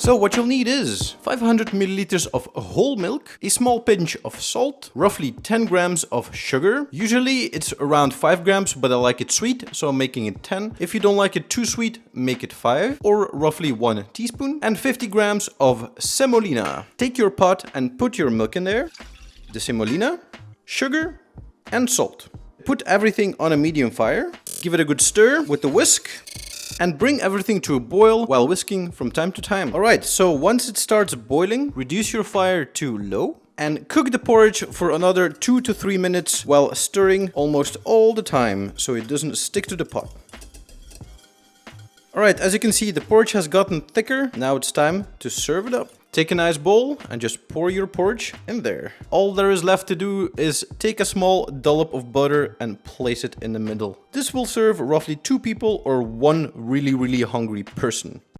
So what you'll need is 500 milliliters of whole milk, a small pinch of salt, roughly 10 grams of sugar. Usually it's around 5 grams, but I like it sweet, so I'm making it 10. If you don't like it too sweet, make it 5, or roughly 1 teaspoon, and 50 grams of semolina. Take your pot and put your milk in there, the semolina, sugar, and salt. Put everything on a medium fire, give it a good stir with the whisk, and bring everything to a boil while whisking from time to time. Alright, so once it starts boiling, reduce your fire to low and cook the porridge for another 2 to 3 minutes while stirring almost all the time so it doesn't stick to the pot. Alright, as you can see, the porridge has gotten thicker. Now it's time to serve it up. Take a nice bowl and just pour your porridge in there. All there is left to do is take a small dollop of butter and place it in the middle. This will serve roughly 2 people or 1 really hungry person.